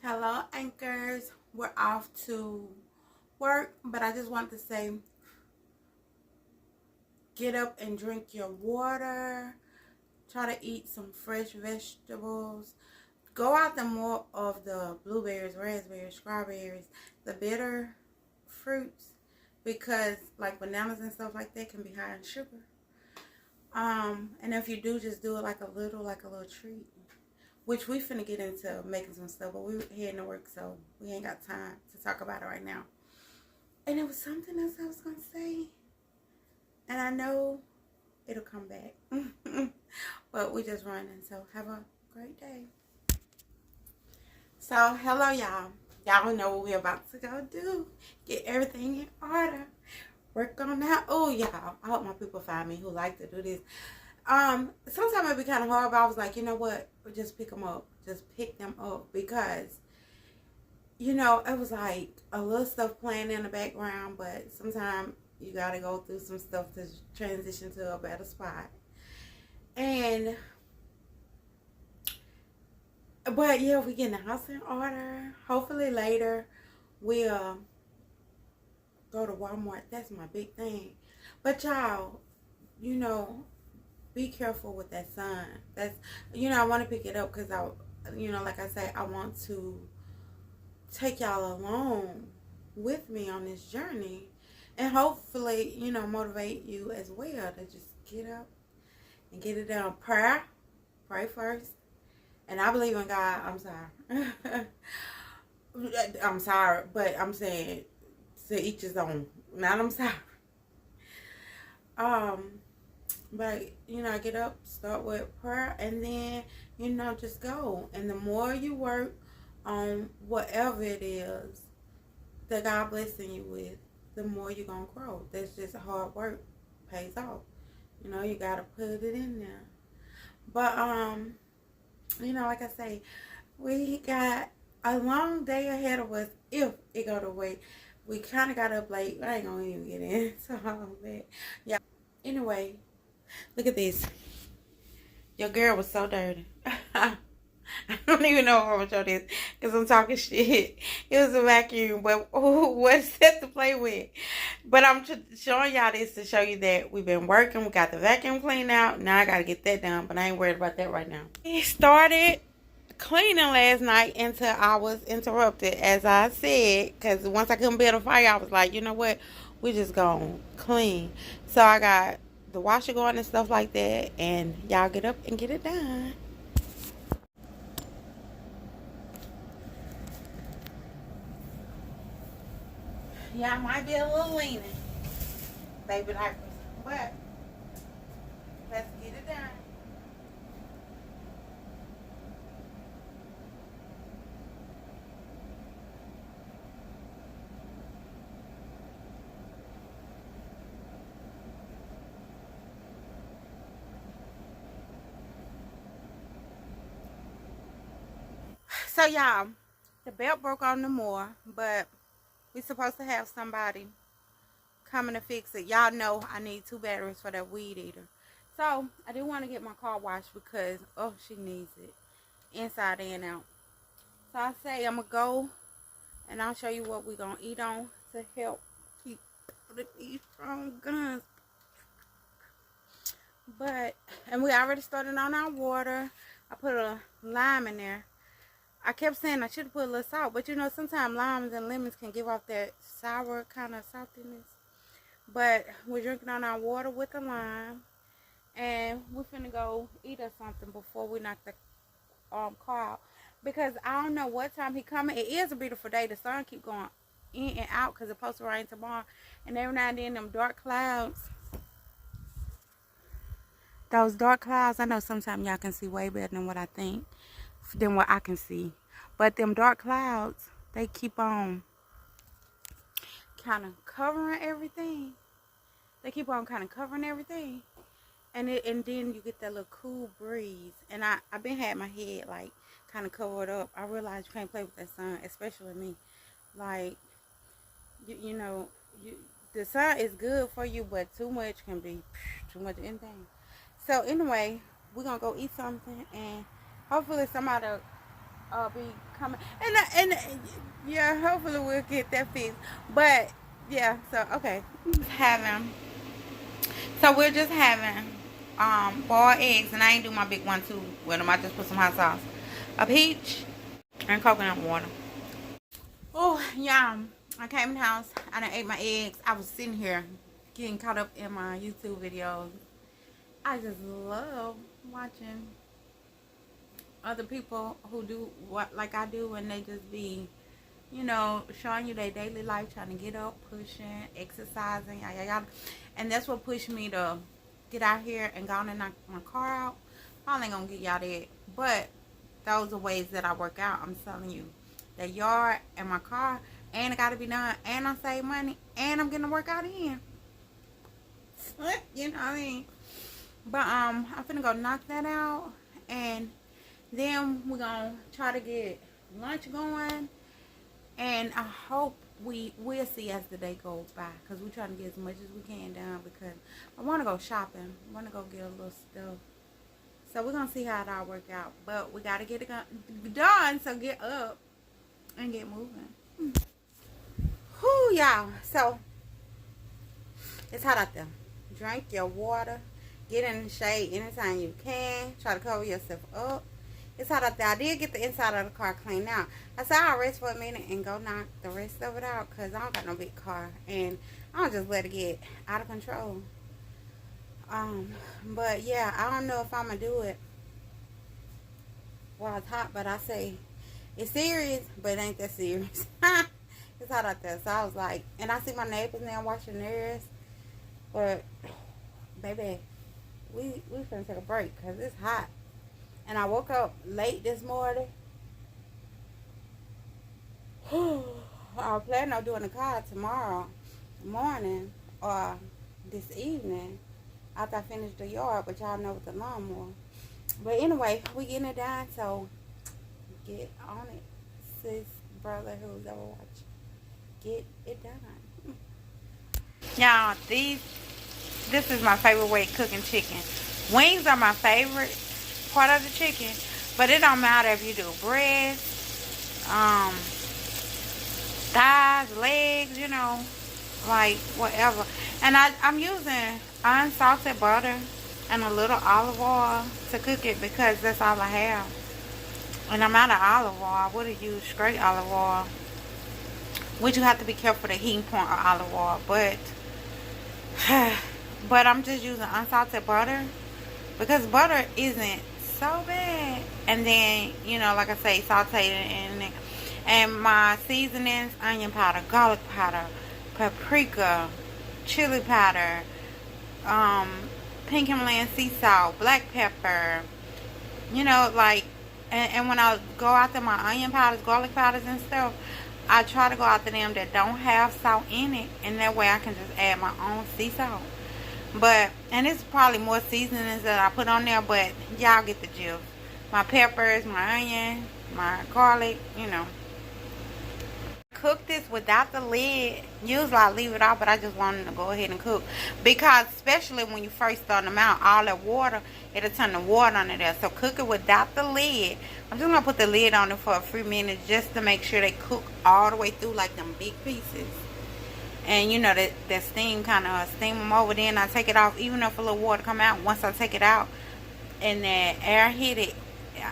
Hello, anchors. We're off to work, but I just want to say get up and drink your water. Try to eat some fresh vegetables. Go out the more of the blueberries, raspberries, strawberries, the bitter fruits, because like bananas and stuff like that can be high in sugar. And if you do, just do it like a little treat. Which we finna get into making some stuff, but we heading to work, so we ain't got time to talk about it right now. And it was something else I was gonna say, and I know it'll come back. But we just running, so have a great day. So hello y'all. Y'all know what we're about to go do. Get everything in order. Work on that. Oh y'all, I hope my people find me who like to do this. Sometimes it be kind of hard, but I was like, you know what? Just pick them up. Just pick them up because, it was like a little stuff playing in the background, but sometimes you got to go through some stuff to transition to a better spot. But yeah, we getting the house in order. Hopefully later we'll go to Walmart. That's my big thing. But y'all, you know, be careful with that sun. I want to pick it up because like I say, I want to take y'all along with me on this journey and hopefully, motivate you as well to just get up and get it done. Pray first. And I believe in God. I'm sorry. I'm sorry, but I'm saying to each his own. Not I'm sorry. But I get up, start with prayer, and then just go. And the more you work on whatever it is that God blessing you with, the more you're gonna grow. That's just hard work, pays off. You gotta put it in there. But like I say, we got a long day ahead of us if it go the way. We kind of got up late. I ain't gonna even get into all of it. Yeah. Anyway, look at this. Your girl was so dirty. I don't even know if I'm gonna show this because I'm talking shit. It was a vacuum, but what's that to play with? But I'm showing y'all this to show you that we've been working. We got the vacuum cleaned out. Now I gotta get that done, but I ain't worried about that right now. We started cleaning last night until I was interrupted, as I said, because once I couldn't build a fire, I was like, you know what? We just gonna clean. So I got the washer going and stuff like that, and y'all get up and get it done. Yeah, I might be a little leaning, baby diapers, but let's get it done. So y'all, the belt broke on the more, but we supposed to have somebody coming to fix it. Y'all know I need 2 batteries for that weed eater. So I didn't want to get my car washed because she needs it inside and out. So I say I'm gonna go and I'll show you what we're gonna eat on to help keep these strong guns. And we already started on our water. I put a lime in there. I kept saying I should have put a little salt, but sometimes limes and lemons can give off that sour kind of saltiness. But we're drinking on our water with a lime, and we're finna go eat or something before we knock the car out. Because I don't know what time he coming. It is a beautiful day. The sun keep going in and out because it's supposed to rain tomorrow. And every now and then them dark clouds. Those dark clouds, I know sometimes y'all can see way better than what I think, than what I can see. But them dark clouds, they keep on kind of covering everything. And then you get that little cool breeze. And I've been had my head like kind of covered up. I realize you can't play with that sun, especially me. Like, the sun is good for you, but too much can be too much anything. So anyway, we're gonna go eat something, and hopefully somebody be coming, and yeah, hopefully we'll get that fixed. But yeah, so okay, we're just having boiled eggs, and I ain't do my big one too with them. I just put some hot sauce, a peach, and coconut water. Oh yeah, I came in the house. I done ate my eggs. I was sitting here getting caught up in my YouTube videos. I just love watching other people who do what like I do, and they just be, you know, showing you their daily life, trying to get up, pushing, exercising, yada yada. And that's what pushed me to get out here and go on and knock my car out. I ain't gonna get y'all that, but those are ways that I work out. I'm telling you, the yard and my car, and it gotta be done, and I save money, and I'm getting to work out in. You know what I mean? But I'm finna go knock that out, and then we're gonna try to get lunch going, and I hope we'll see as the day goes by, because we're trying to get as much as we can done, because I want to go shopping. I want to go get a little stuff. So we're gonna see how it all work out, but we gotta get it done. So get up and get moving. Whoo, y'all. So it's hot out there. Drink your water. Get in the shade anytime you can. Try to cover yourself up. It's hot out there. I did get the inside of the car cleaned out. I said I'll rest for a minute and go knock the rest of it out, because I don't got no big car, and I don't just let it get out of control. But yeah, I don't know if I'm gonna do it while it's hot, but I say it's serious, but it ain't that serious. It's hot out there. So I was like, and I see my neighbors now washing theirs, but baby, we finna take a break, because it's hot. And I woke up late this morning. I was planning on doing the car tomorrow morning or this evening after I finish the yard, but y'all know with the lawnmower. But anyway, we getting it done, so get on it, sis, brother, who's ever watching. Get it done. Y'all, this is my favorite way of cooking chicken. Wings are my favorite part of the chicken, but it don't matter if you do breasts, thighs, legs, you know, like whatever. And I'm using unsalted butter and a little olive oil to cook it, because that's all I have. And I'm out of olive oil. I would have used straight olive oil, which you have to be careful the heating point of olive oil, but I'm just using unsalted butter, because butter isn't so bad. And then, you know, like I say, saute it, and my seasonings: onion powder, garlic powder, paprika, chili powder, pink Himalayan sea salt, black pepper, you know, like, and when I go after my onion powders, garlic powders and stuff, I try to go after them that don't have salt in it, and that way I can just add my own sea salt. But, and it's probably more seasonings that I put on there, but y'all get the gist. My peppers, my onion, my garlic, you know. Cook this without the lid. Usually I leave it out, but I just wanted to go ahead and cook, because especially when you first start them out, all that water, it'll turn the water under there. So cook it without the lid. I'm just gonna put the lid on it for a few minutes, just to make sure they cook all the way through, like them big pieces. And you know that steam kind of steam them over. Then I take it off, even if a little water come out. Once I take it out and the air hit it,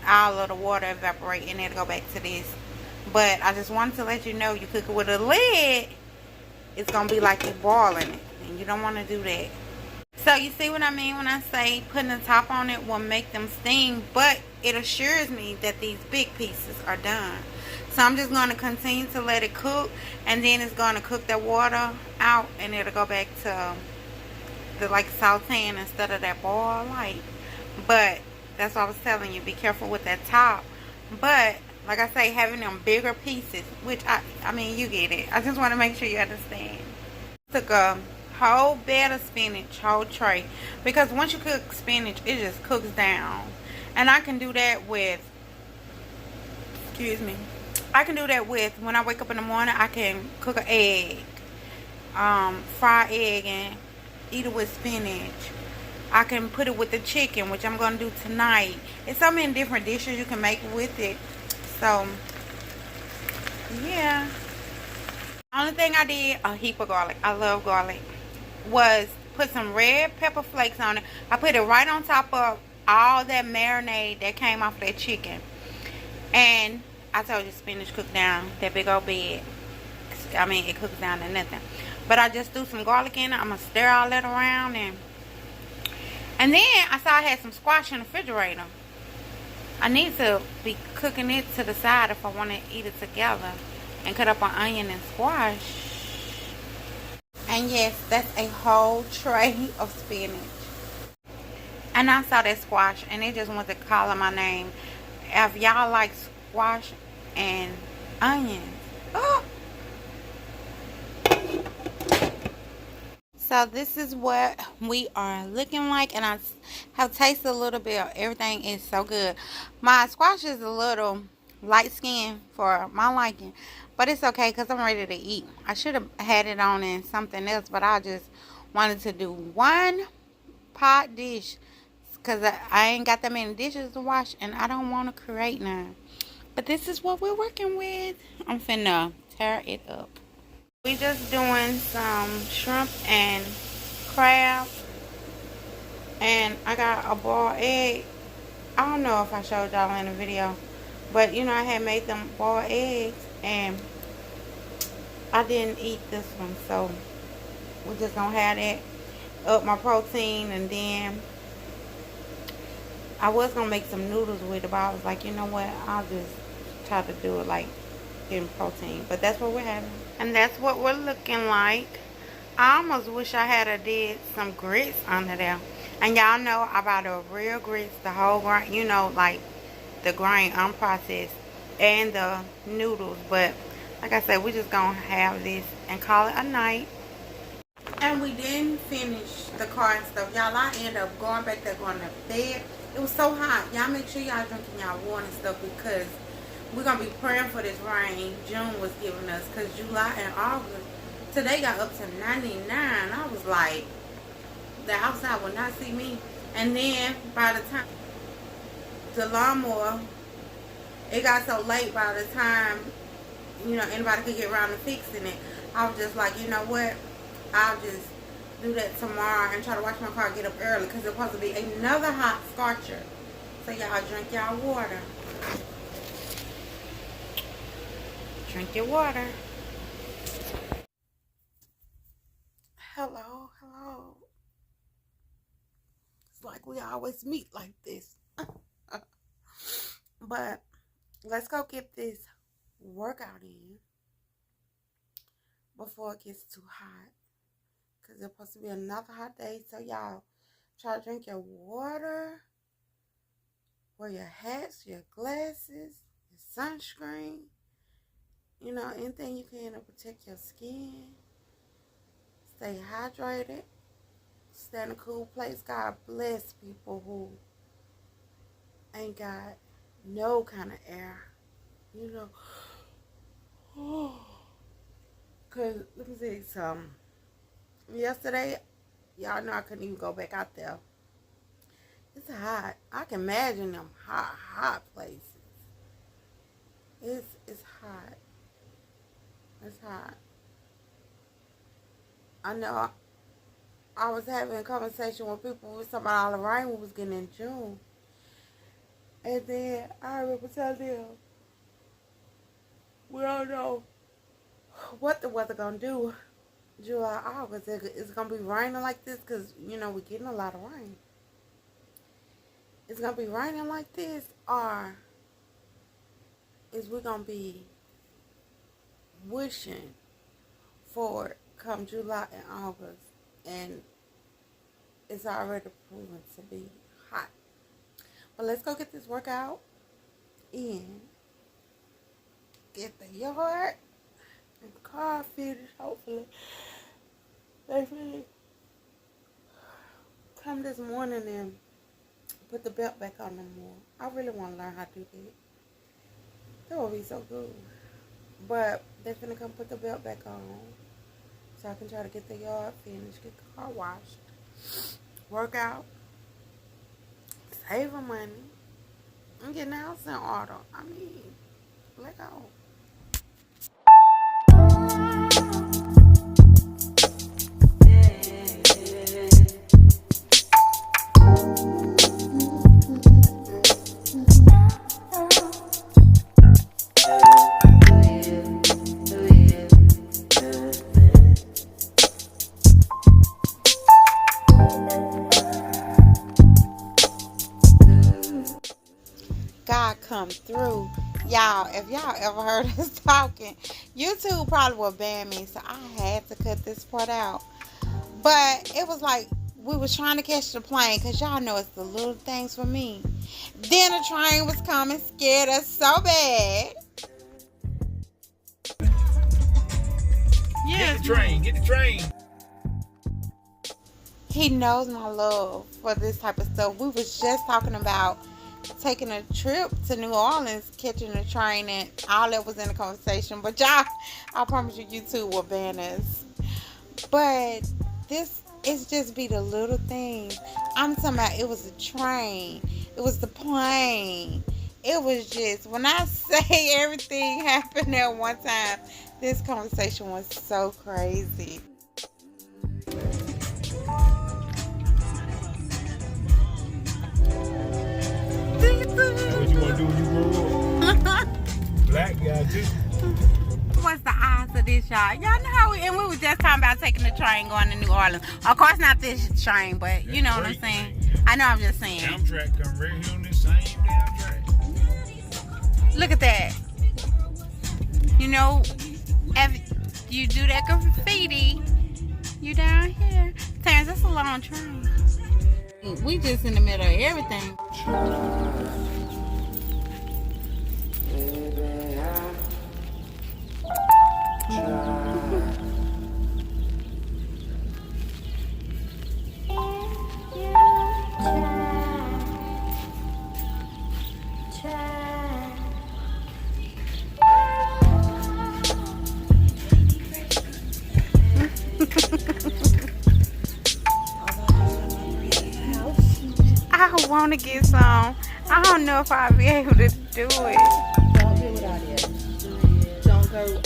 all of the water evaporate, and it'll go back to this. But I just wanted to let you know, you cook it with a lid, it's gonna be like you're boiling it, and you don't want to do that. So you see what I mean when I say putting the top on it will make them steam, but it assures me that these big pieces are done. So I'm just going to continue to let it cook, and then it's going to cook that water out, and it'll go back to the like sauteing instead of that boil light. But that's what I was telling you, be careful with that top. But like I say, having them bigger pieces, which I mean, you get it. I just want to make sure you understand. Took a whole bed of spinach, whole tray, because once you cook spinach, it just cooks down. And I can do that with, excuse me, I can do that with, when I wake up in the morning, I can cook an egg, fry egg, and eat it with spinach. I can put it with the chicken, which I'm going to do tonight. It's so many different dishes you can make with it. So, yeah. Only thing I did, a heap of garlic. I love garlic. Was put some red pepper flakes on it. I put it right on top of all that marinade that came off of that chicken. And I told you spinach cooked down that big old bed. I mean, it cooks down to nothing. But I just threw some garlic in it. I'm going to stir all that around. And then I saw I had some squash in the refrigerator. I need to be cooking it to the side if I want to eat it together. And cut up an onion and squash. And yes, that's a whole tray of spinach. And I saw that squash and it just went to calling my name. If y'all like squash and onions. Oh. So this is what we are looking like. And I have tasted a little bit of everything. Is so good. My squash is a little light skin for my liking. But it's okay because I'm ready to eat. I should have had it on in something else. But I just wanted to do one pot dish. Because I ain't got that many dishes to wash. And I don't want to create none. But this is what we're working with. I'm finna tear it up. We just doing some shrimp and crab. And I got a boiled egg. I don't know if I showed y'all in the video. But you know, I had made them boiled eggs. And I didn't eat this one. So we're just gonna have that up my protein. And then I was gonna make some noodles with it, but I was like, you know what, I'll just try to do it like getting protein. But that's what we're having. And that's what we're looking like. I almost wish I had did some grits under there. And y'all know I buy the real grits, the whole grain, you know, like the grain unprocessed, and the noodles. But like I said, we just gonna have this and call it a night. And we didn't finish the car and stuff. Y'all, I ended up going back there, going to bed. It was so hot. Y'all make sure y'all drinking y'all water and stuff because we're going to be praying for this rain June was giving us. Because July and August, today got up to 99. I was like, the outside will not see me. And then by the time the lawnmower, it got so late by the time, you know, anybody could get around to fixing it. I was just like, you know what? I'll just do that tomorrow and try to wash my car and get up early because it's supposed to be another hot scorcher. So y'all drink y'all water. Drink your water. Hello, hello. It's like we always meet like this. But let's go get this workout in before it gets too hot. Because it's supposed to be another hot day. So y'all try to drink your water. Wear your hats, your glasses, your sunscreen. You know, anything you can to protect your skin. Stay hydrated. Stay in a cool place. God bless people who ain't got no kind of air. You know. Because, let me see something. Yesterday, y'all know I couldn't even go back out there. It's hot. I can imagine them hot places. It's hot. It's hot. I know I was having a conversation with people who was talking about all the rain we was getting in June. And then I remember telling them, we don't know what the weather gonna do July, August. It's gonna be raining like this because, you know, we're getting a lot of rain. It's gonna be raining like this, or is we gonna be wishing for it come July and August, and it's already proven to be hot. But let's go get this workout in, get the yard and the car finished. Hopefully they finish. Come this morning and put the belt back on no more. I really want to learn how to do that. That would be so good. But they're finna come put the belt back on so I can try to get the yard finished, get the car washed, work out, save money, and get the house in order. I mean, Let go. God come through. Y'all, if y'all ever heard us talking, YouTube probably would ban me, so I had to cut this part out. But it was like we was trying to catch the plane, because y'all know it's the little things for me. Then the train was coming, scared us so bad. Get the train, get the train. He knows my love for this type of stuff. We was just talking about taking a trip to New Orleans, catching a train, and all that was in the conversation. But y'all, I promise you, YouTube will ban us. But this is just be the little things. I'm talking about it was the train. It was the plane. It was just, when I say everything happened at one time, this conversation was so crazy. What you want to do when you grow up? Black guy too. What's the odds of this, y'all? Y'all know how we were just talking about taking the train going to New Orleans. Of course, not this train, but you know what I'm saying. I know, I'm just saying. Amtrak come right here on this same damn track. Look at that. You know, if you do that graffiti, you down here. Terrence, that's a long train. We just in the middle of everything. I want to get some. I don't know if I'll be able to do it. Don't do without it. Don't go.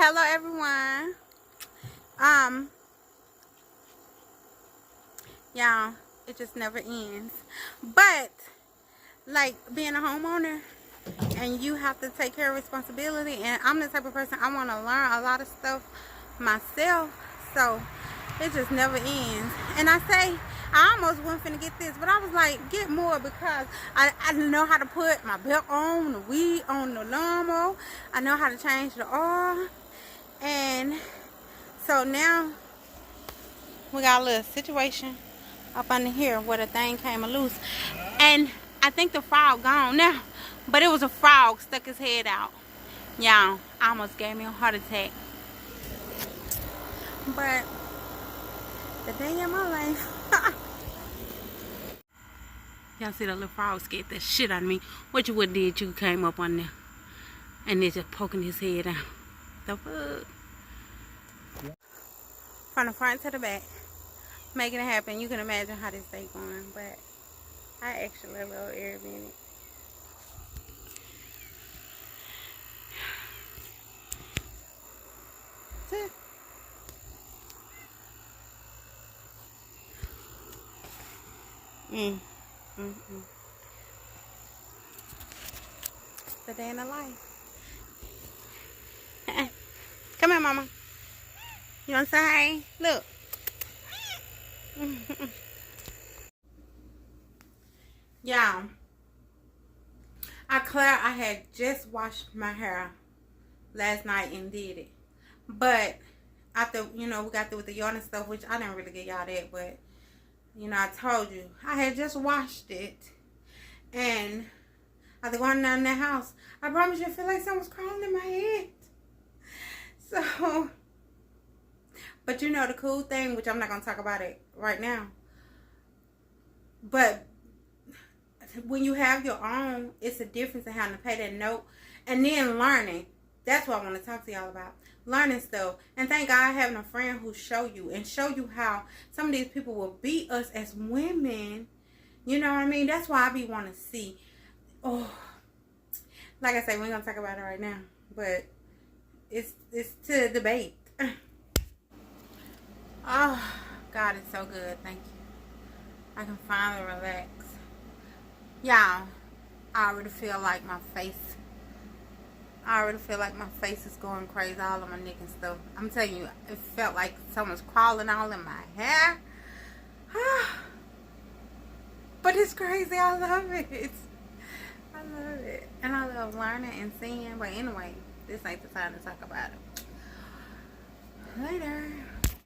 Hello everyone. Y'all, it just never ends. But like being a homeowner and you have to take care of responsibility, and I'm the type of person, I want to learn a lot of stuff myself, so it just never ends. And I say I almost wasn't finna get this, but I was like, get more, because I know how to put my belt on, the weed on the lawnmower, I know how to change the oil. And so now we got a little situation up under here where the thing came loose, and I think the frog gone now, but it was a frog stuck his head out. Y'all, almost gave me a heart attack. But the day in my life. Y'all see that little frog scared the shit out of me. What you would did, you came up on there and then just poking his head out. The fuck? From the front to the back, making it happen. You can imagine how this day going, but I actually love every minute. The day in the life. Come here, mama. You want to say hi? Look. Y'all, I had just washed my hair last night and did it. But after, we got through with the yarn and stuff, which I didn't really get y'all that, but, I told you, I had just washed it. And after going down in the house, I promise you, I feel like someone's crawling in my head. So, but the cool thing, which I'm not going to talk about it right now, but when you have your own, it's a difference in having to pay that note and then learning. That's what I want to talk to y'all about. Learning stuff. And thank God having a friend who show you how some of these people will beat us as women. You know what I mean? That's why I be wanting to see. Oh, like I say, we ain't going to talk about it right now. But it's to debate. Oh, God is so good. Thank you. I can finally relax. Y'all, I already feel like my face is going crazy all on my neck and stuff. I'm telling you, it felt like someone's crawling all in my hair. But it's crazy. I love it. I love it. And I love learning and seeing. But anyway, this ain't the time to talk about it. Later.